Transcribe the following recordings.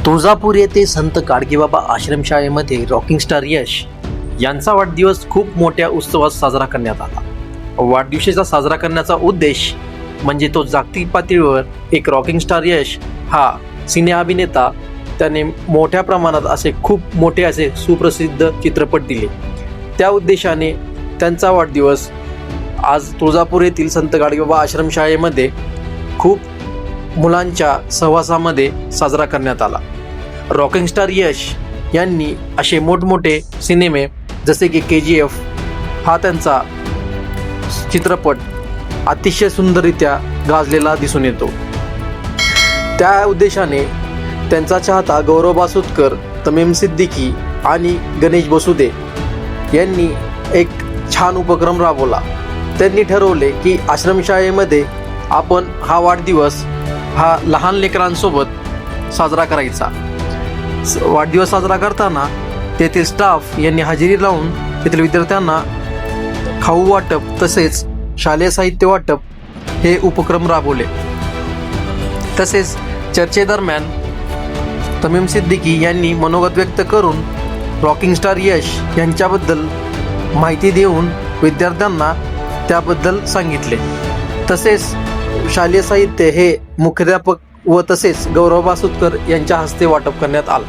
तुळजापूर येथे संत Gadgebaba आश्रमशाळेमध्ये rocking star यश यांचा वाढदिवस खूप मोठ्या उत्सवात साजरा करण्यात आला. वाढदिवसाचा साजरा करण्याचा उद्देश म्हणजे तो जागतिक पातळीवर एक रॉकिंग स्टार यश हा सिने अभिनेता, त्याने मोठ्या प्रमाणात असे खूप मोठे असे सुप्रसिद्ध चित्रपट दिले. त्या उद्देशाने त्यांचा वाढदिवस आज तुळजापूर येथील संत गाडगेबाबा आश्रमशाळेमध्ये खूप मुलांच्या सहवासामध्ये साजरा करण्यात आला. रॉकिंग स्टार यश यांनी असे मोठमोठे सिनेमे जसे की KGF हा त्यांचा चित्रपट अतिशय सुंदररित्या गाजलेला दिसून येतो. त्या उद्देशाने त्यांचा चाहता गौरव बासुदकर, तमीम सिद्दीकी आणि गणेश बसुदे यांनी एक छान उपक्रम राबवला. त्यांनी ठरवले की आश्रमशाळेमध्ये आपण हा वाढदिवस हा लहान लेकरांसोबत साजरा करायचा. वाढदिवस साजरा करताना तेथील स्टाफ यांनी हजेरी लावून तेथील विद्यार्थ्यांना खाऊ वाटप तसेच शालेय साहित्य वाटप हे उपक्रम राबवले. तसेच चर्चेदरम्यान तमीम सिद्दीकी यांनी मनोगत व्यक्त करून रॉकिंग स्टार यश यांच्याबद्दल माहिती देऊन विद्यार्थ्यांना त्याबद्दल सांगितले. तसेच शालेय साहित्य हे मुख्याध्यापक व तसेच गौरव बासुदकर यांच्या हस्ते वाटप करण्यात आलं.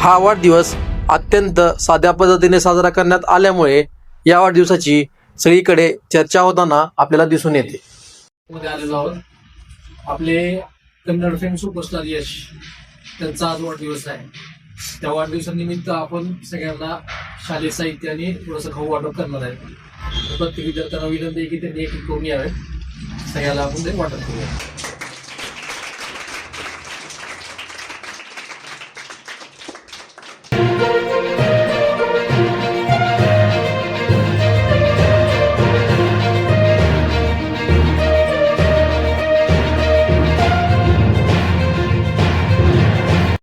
हा वाढदिवस अत्यंत साध्या पद्धतीने साजरा करण्यात आल्यामुळे या वाढदिवसाची सगळीकडे चर्चा होताना आपल्याला दिसून येते. मध्ये आलेलो आहोत. आपले कन्नड फेम सुपरस्टार यश त्यांचा आज वाढदिवस आहे. त्या वाढदिवसानिमित्त आपण सगळ्यांना शालेय साहित्य आणि थोडंसं खाऊ वाटप करणार आहे. प्रत्येक विद्यार्थ्यांना विनंती आहे की त्यांनी एक करून यावे. सगळ्याला आपण ते वाटप करूया.